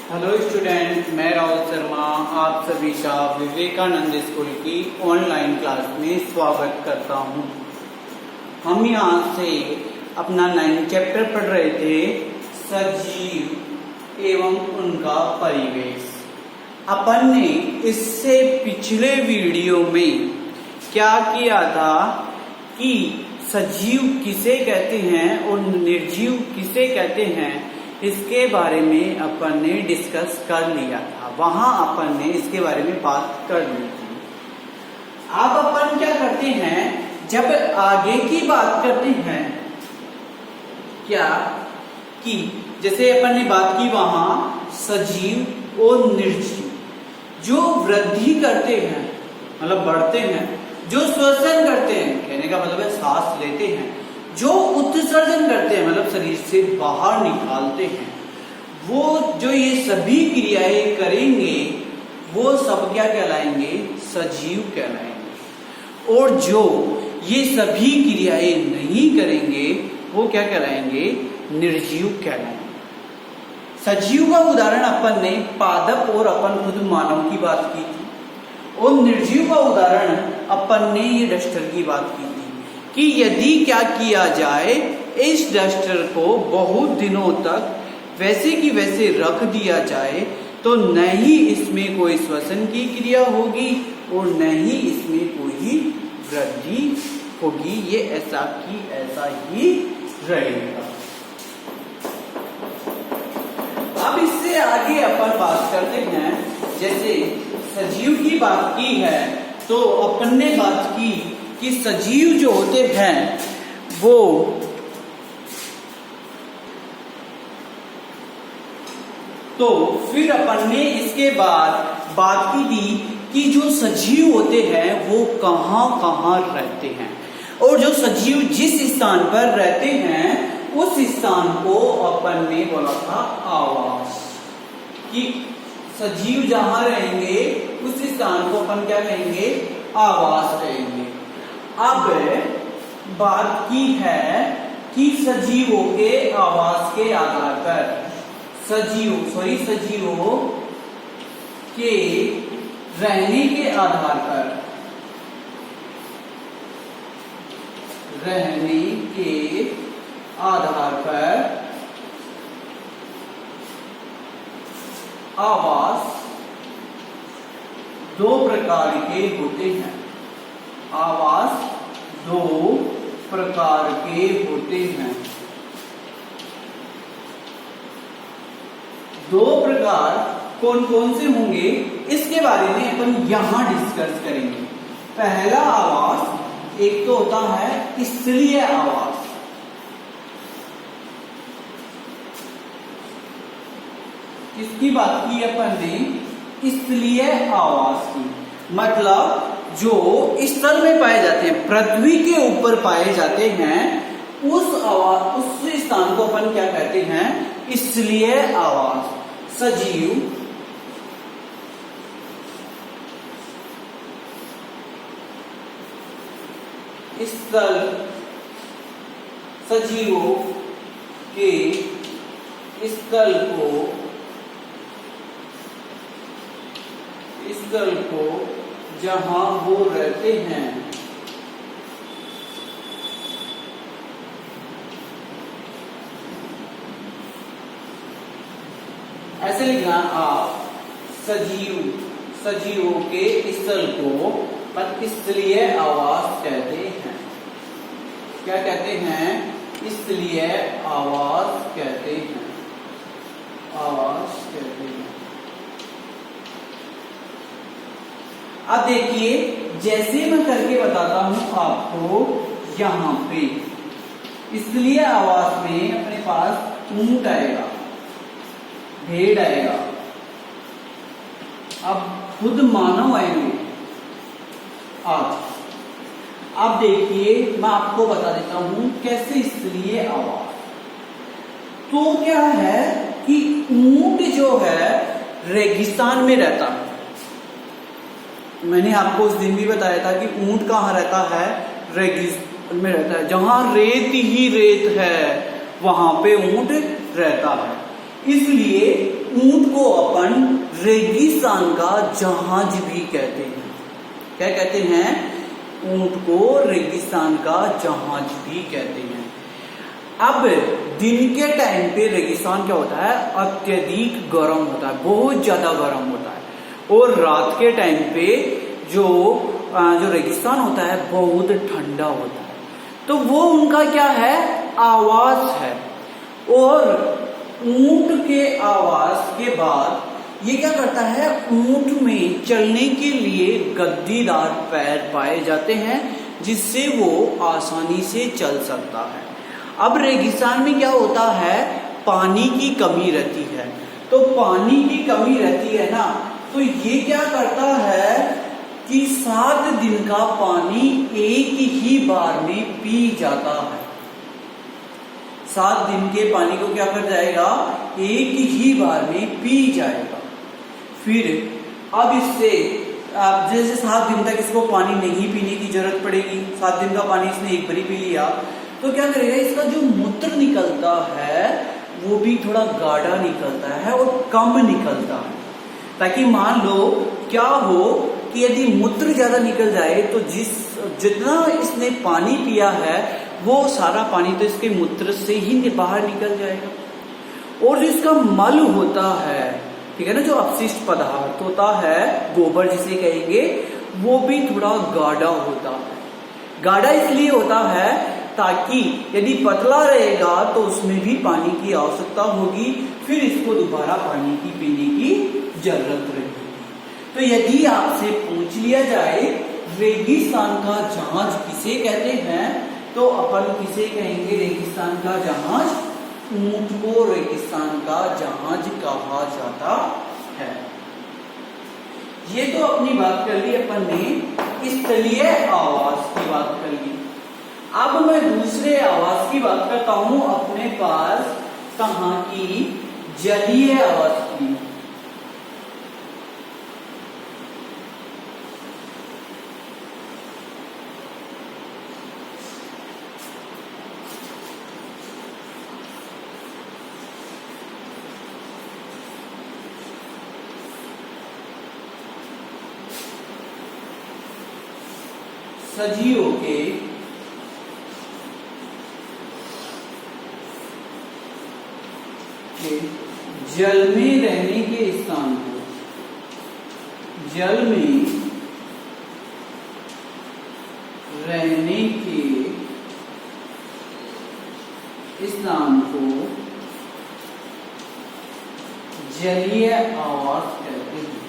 Hello student, मैं राहुल शर्मा आप सभी का विवेकानंद स्कूल की ऑनलाइन क्लास में स्वागत करता हूं। हम यहाँ से अपना 9 चैप्टर पढ़ रहे थे, सजीव एवं उनका परिवेश। अपन ने इससे पिछले वीडियो में क्या किया था कि सजीव किसे कहते हैं और निर्जीव किसे कहते हैं, इसके बारे में अपन ने डिस्कस कर लिया था। वहां अपन ने इसके बारे में बात कर ली थी। अब अपन क्या करते हैं, जब आगे की बात करते हैं क्या कि जैसे अपन ने बात की वहां सजीव और निर्जीव, जो वृद्धि करते हैं मतलब बढ़ते हैं, जो श्वसन करते हैं कहने का मतलब है सांस लेते हैं, जो उत्सर्जन करते हैं मतलब शरीर से बाहर निकालते हैं, वो जो ये सभी क्रियाएं करेंगे वो सब क्या कहलाएंगे, सजीव कहलाएंगे। और जो ये सभी क्रियाएं नहीं करेंगे वो क्या कहलाएंगे, निर्जीव कहलाएंगे। सजीव का उदाहरण अपन ने पादप और अपन खुद मानव की बात की थी, और निर्जीव का उदाहरण अपन ने ये डस्टर की बात की थी कि यदि क्या किया जाए, इस डस्टर को बहुत दिनों तक वैसे की वैसे रख दिया जाए तो न ही इसमें कोई श्वसन की क्रिया होगी और न ही इसमें कोई वृद्धि होगी, ये ऐसा की ऐसा ही रहेगा। अब इससे आगे अपन बात करते हैं, जैसे सजीव की बात की है तो अपन ने बात की कि सजीव जो होते हैं वो तो फिर अपन ने इसके बाद बात की थी कि जो सजीव होते हैं वो कहां कहां रहते हैं, और जो सजीव जिस स्थान पर रहते हैं उस स्थान को अपन ने बोला था आवास, कि सजीव जहां रहेंगे उस स्थान को अपन क्या कहेंगे, आवास कहेंगे। अब बात की है कि सजीवों के आवास के आधार पर सजीवों के रहने के आधार पर आवास दो प्रकार के होते हैं। आवास दो प्रकार के होते हैं। दो प्रकार कौन कौन से होंगे इसके बारे में अपन यहां डिस्कस करेंगे। पहला आवास एक तो होता है स्थलीय आवास। किसकी बात की अपन ने, स्थलीय आवास की, मतलब जो स्थल में पाए जाते हैं, पृथ्वी के ऊपर पाए जाते हैं, उस स्थान को अपन क्या कहते हैं, स्थलीय आवास। सजीव स्थल, सजीवों के स्थल को जहां वो रहते हैं ऐसे लिखना आप, सजीवों के स्थल को स्थलीय आवास कहते हैं। क्या कहते हैं, स्थलीय आवास कहते हैं, आवास कहते हैं। अब देखिए, जैसे मैं करके बताता हूं आपको, यहां पे स्थलीय आवास में अपने पास ऊंट आएगा, भेड़ आएगा, अब खुद मानव आएंगे। आज अब देखिए मैं आपको बता देता हूं कैसे स्थलीय आवास। तो क्या है कि ऊंट जो है रेगिस्तान में रहता है। मैंने आपको उस दिन भी बताया था कि ऊंट कहाँ रहता है, रेगिस्तान में रहता है, जहां रेत ही रेत है वहां पे ऊंट रहता है। इसलिए ऊंट को अपन रेगिस्तान का जहाज भी कहते हैं। क्या कहते हैं? ऊंट को रेगिस्तान का जहाज भी कहते हैं। अब दिन के टाइम पे रेगिस्तान क्या होता है? अत्यधिक गर्म होता है, बहुत ज्यादा गर्म होता है। और रात के टाइम पे जो रेगिस्तान होता है बहुत ठंडा होता है। तो वो उनका क्या है? आवास है। और ऊंट के आवास के बाद ये क्या करता है? ऊंट में चलने के लिए गद्दीदार पैर पाए जाते हैं, जिससे वो आसानी से चल सकता है। अब रेगिस्तान में क्या होता है? पानी की कमी रहती है। तो पानी की कमी रहती है ना, तो ये क्या करता है कि 7 दिन का पानी एक ही बार में पी जाता है। 7 दिन के पानी को क्या कर जाएगा? एक ही बार में पी जाएगा। फिर अब इससे जैसे 7 दिन तक इसको पानी नहीं पीने की जरूरत पड़ेगी। 7 दिन का पानी इसने एक बार पी लिया, तो क्या करेगा? इसका जो मूत्र निकलता है वो भी थोड़ा गाढ़ा निकलता है और कम निकलता है, ताकि मान लो क्या हो कि यदि मूत्र ज्यादा निकल जाए तो जितना इसने पानी पिया है वो सारा पानी तो इसके मूत्र से ही बाहर निकल जाएगा। और जो इसका मल होता है, ठीक है ना, जो अपशिष्ट पदार्थ होता है, गोबर जिसे कहेंगे, वो भी थोड़ा गाढ़ा होता है। गाढ़ा इसलिए होता है ताकि यदि पतला रहेगा तो उसमें भी पानी की आवश्यकता होगी, फिर इसको दोबारा पानी की पीने की जरूरत रहेगी। तो यदि आपसे पूछ लिया जाए रेगिस्तान का जहाज किसे कहते हैं, तो अपन किसे कहेंगे? रेगिस्तान का जहाज। ऊंट को रेगिस्तान का जहाज कहा जाता है। ये तो अपनी बात कर ली अपन ने स्थलीय आवास की बात कर ली। अब मैं दूसरे आवास की बात करता हूं अपने पास, कहां की? जलीय आवास की। सजीवों के जल में रहने के स्थान को, जल में रहने के स्थान को जलीय आवास कहते हैं।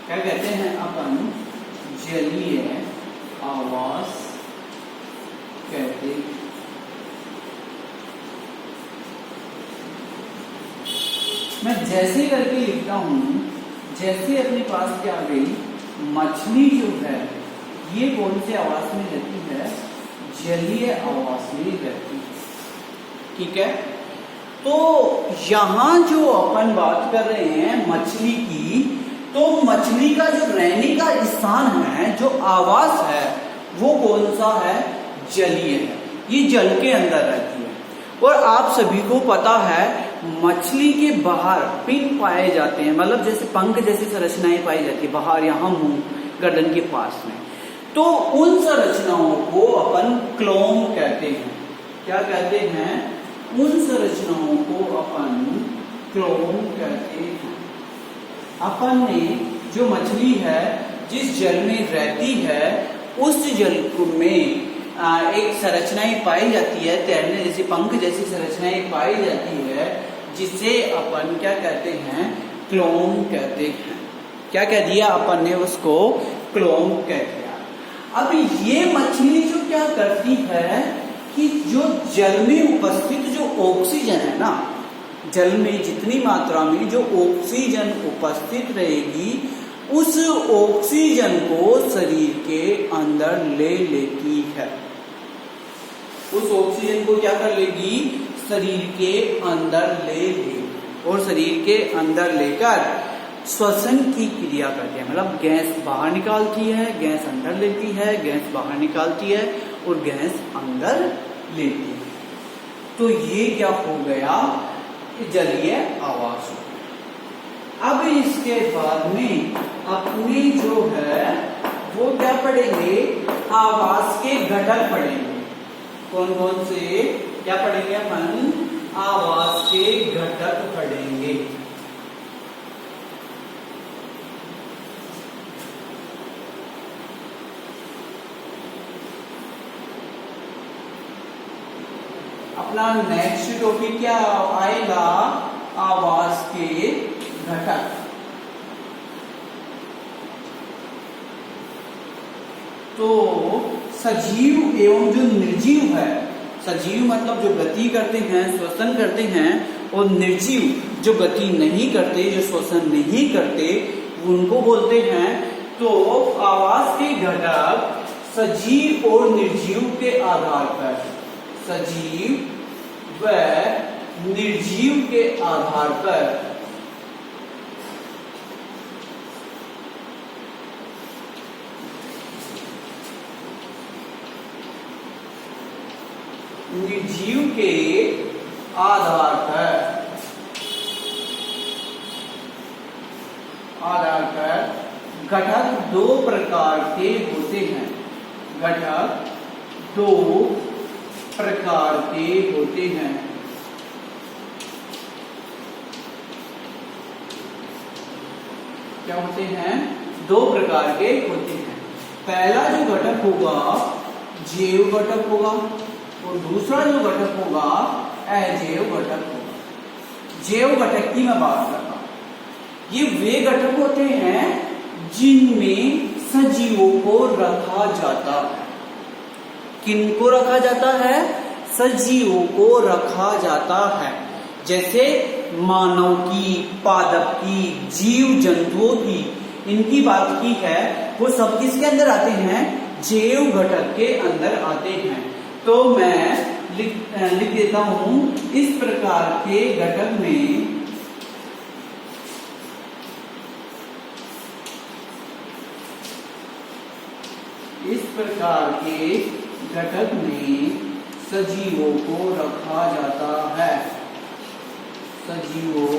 क्या कहते हैं अपन? जलीय आवास कहते हैं। मैं जैसे करके लिखता हूं, जैसे अपने पास क्या आ गई? मछली जो है ये कौन से आवास में रहती है? जलीय आवास में रहती है। ठीक है, तो यहां जो अपन बात कर रहे हैं मछली की, तो मछली का जो रहने का स्थान है, जो आवास है, वो कौन सा है? जलीय है। ये जल के अंदर रहती है। और आप सभी को पता है मछली के बाहर पिन पाए जाते हैं, मतलब जैसे पंख जैसी संरचनाएं पाई जाती है बाहर, यहाँ मुंह गर्दन के पास में। तो उन संरचनाओं को अपन क्लोम कहते हैं। क्या कहते हैं? उन संरचनाओं को अपन क्लोम कहते हैं। अपन ने जो मछली है जिस जल में रहती है, उस जल में एक संरचनाएं पाई जाती है, तैरने जैसी पंख जैसी संरचनाएं पाई जाती है, जिसे अपन क्या कहते हैं? क्लोम कहते हैं। क्या कह दिया अपन ने? उसको क्लोम कह दिया। अब ये मछली जो क्या करती है कि जो जल में उपस्थित जो ऑक्सीजन है ना, जल में जितनी मात्रा में जो ऑक्सीजन उपस्थित रहेगी, उस ऑक्सीजन को शरीर के अंदर ले लेती है। उस ऑक्सीजन को क्या कर लेगी? शरीर के अंदर ले लेगी और शरीर के अंदर लेकर श्वसन की क्रिया करती है, मतलब गैस बाहर निकालती है, गैस अंदर लेती है, गैस बाहर निकालती है और गैस अंदर लेती है। तो ये क्या हो गया जलीय आवास। अब इसके बाद में अपने जो है वो क्या पढ़ेंगे, आवास के घटक पढ़ेंगे। कौन कौन से क्या पढ़ेंगे अपन, आवास के घटक पढ़ेंगे। अपना नेक्स्ट टॉपिक क्या आएगा, आवास के घटक। तो सजीव एवं जो निर्जीव है, सजीव मतलब जो गति करते हैं, श्वसन करते हैं, और निर्जीव जो गति नहीं करते, जो श्वसन नहीं करते, उनको बोलते हैं। तो आवास के घटक सजीव और निर्जीव के आधार पर, सजीव व निर्जीव के आधार पर निर्जीव के आधार पर घटक दो प्रकार के होते हैं, घटक दो प्रकार के होते हैं। क्या होते हैं, दो प्रकार के होते हैं। पहला जो घटक होगा जैव घटक होगा, और दूसरा जो घटक होगा अजैव घटक होगा। जैव घटक की मैं बात कर रहा हूं। ये वे घटक होते हैं जिनमें सजीवों को रखा जाता है। किनको रखा जाता है, सजीवों को रखा जाता है। जैसे मानव की, पादप की, जीव जंतुओं की, इनकी बात की है, वो सब किसके अंदर आते हैं, जैव घटक के अंदर आते हैं। तो मैं लिख देता हूं, इस प्रकार के घटक में सजीवों को रखा जाता है, सजीवों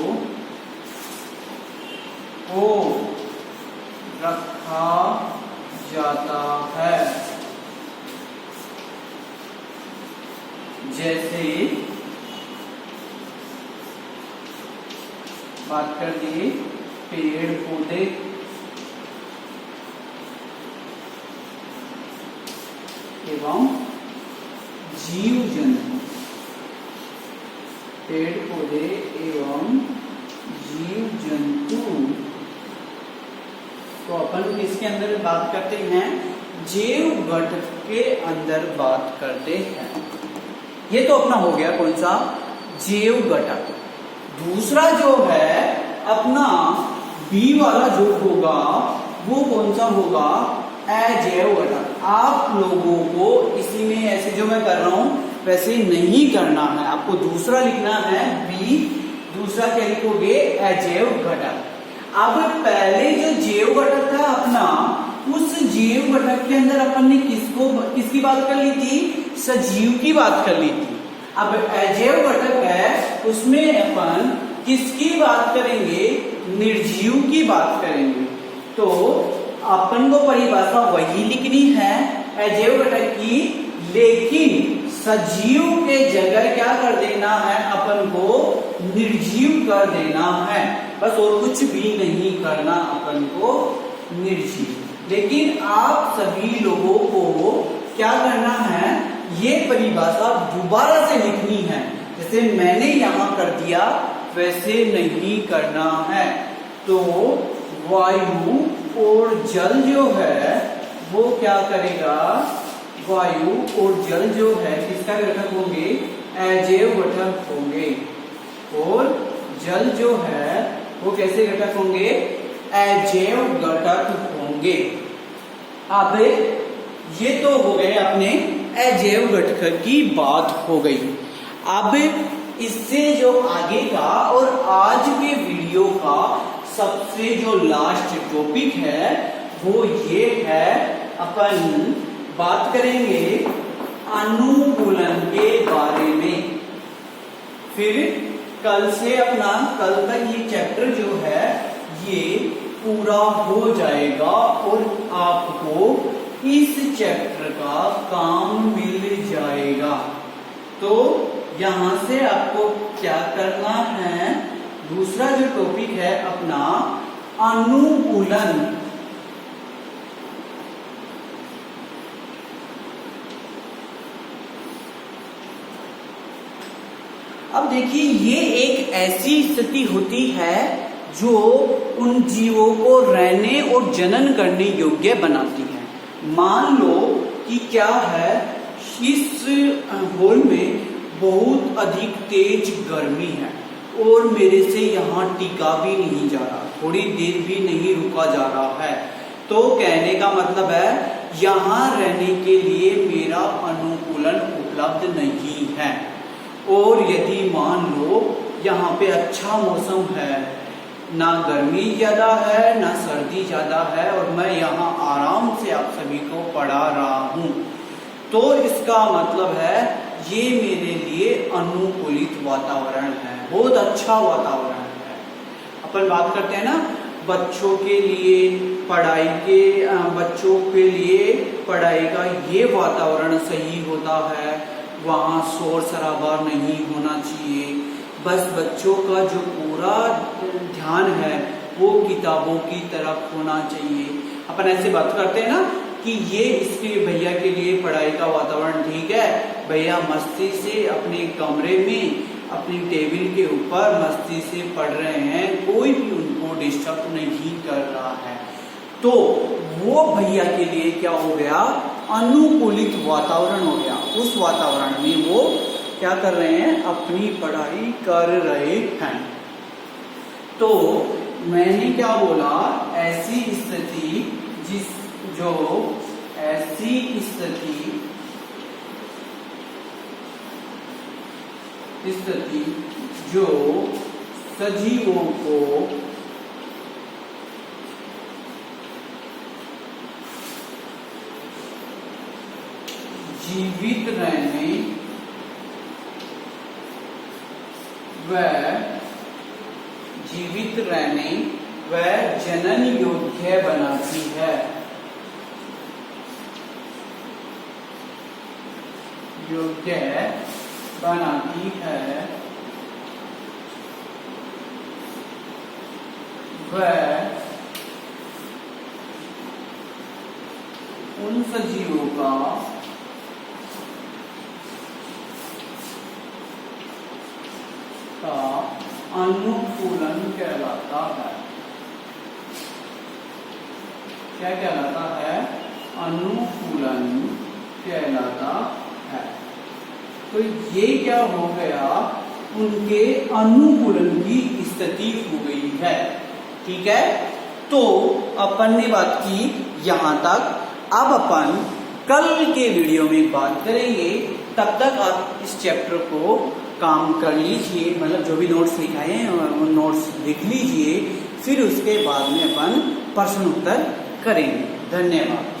को रखा जाता है। जैसे बात कर दी पेड़ पौधे, एवं जीव जंतु, पेड़ पौधे एवं जीव जंतु। तो अपन किसके अंदर बात करते हैं, जैव घटक के अंदर बात करते हैं। ये तो अपना हो गया कौन सा, जैव घटक। दूसरा जो है अपना बी वाला जो होगा वो कौन सा होगा, अजैव घटक। आप लोगों को इसी में ऐसे जो मैं कर रहा हूं वैसे नहीं करना है, आपको दूसरा लिखना है बी, दूसरा क्या लिखोगे, अजैव घटक। अब पहले जो जैव घटक था अपना, उस जैव घटक के अंदर अपन ने किसकी बात कर ली थी, सजीव की बात कर ली थी। अब अजैव घटक है, उसमें अपन किसकी बात करेंगे, निर्जीव की बात करेंगे। तो अपन को परिभाषा वही लिखनी है अजैव घटक की, लेकिन सजीव के जगह क्या कर देना है, अपन को निर्जीव कर देना है, बस और कुछ भी नहीं करना अपन को, निर्जीव। लेकिन आप सभी लोगों को क्या करना है, ये परिभाषा दोबारा से लिखनी है। जैसे मैंने यहां कर दिया वैसे नहीं करना है। तो वायु और जल जो है वो क्या करेगा, वायु और जल जो है किसका घटक होंगे, अजैव घटक होंगे, और जल जो है वो कैसे घटक होंगे, अजैव घटक होंगे। अब ये तो हो गए अपने अजैव घटक की बात हो गई। अब इससे जो आगे का और आज के वीडियो का सबसे जो लास्ट टॉपिक है वो ये है, अपन बात करेंगे अनुकूलन के बारे में। फिर कल तक ये चैप्टर जो है ये पूरा हो जाएगा और आपको इस चैप्टर का काम मिल जाएगा। तो यहां से आपको क्या करना है, दूसरा जो टॉपिक है अपना अनुकूलन। अब देखिए, ये एक ऐसी स्थिति होती है जो उन जीवों को रहने और जनन करने योग्य बनाती है। मान लो कि क्या है, इस हॉल में बहुत अधिक तेज गर्मी है और मेरे से यहाँ टिका भी नहीं जा रहा, थोड़ी देर भी नहीं रुका जा रहा है। तो कहने का मतलब है यहाँ रहने के लिए मेरा अनुकूलन उपलब्ध नहीं है। और यदि मान लो यहाँ पे अच्छा मौसम है, ना गर्मी ज्यादा है ना सर्दी ज्यादा है, और मैं यहाँ आराम से आप सभी को पढ़ा रहा हूँ, तो इसका मतलब है ये मेरे लिए अनुकूलित वातावरण है, बहुत अच्छा वातावरण है। अपन बात करते हैं ना बच्चों के लिए पढ़ाई का ये वातावरण सही होता है, वहाँ शोर शराबा नहीं होना चाहिए, बस बच्चों का जो पूरा ध्यान है वो किताबों की तरफ होना चाहिए। अपन ऐसे बात करते हैं ना कि ये इसके भैया के लिए पढ़ाई का वातावरण ठीक है, भैया मस्ती से अपने कमरे में अपनी टेबल के ऊपर मस्ती से पढ़ रहे हैं, कोई भी उनको डिस्टर्ब नहीं कर रहा है, तो वो भैया के लिए क्या हो गया, अनुकूलित वातावरण हो गया। उस वातावरण में वो क्या कर रहे हैं, अपनी पढ़ाई कर रहे हैं। तो मैंने क्या बोला, ऐसी स्थिति जो सजीवों को जीवित रहने व जनन योग्य बनाती है। वह उन सजीवों का अनुकूलन कहलाता है। क्या कहलाता है, अनुकूलन कहलाता है। तो ये क्या हो गया, उनके अनुकूलन की स्थिति हो गई है। ठीक है, तो अपन ने बात की यहां तक। अब अपन कल के वीडियो में बात करेंगे, तब तक आप इस चैप्टर को काम कर लीजिए, मतलब जो भी नोट्स लिखाए हैं वो नोट्स लिख लीजिए, फिर उसके बाद में अपन प्रश्न उत्तर करेंगे। धन्यवाद।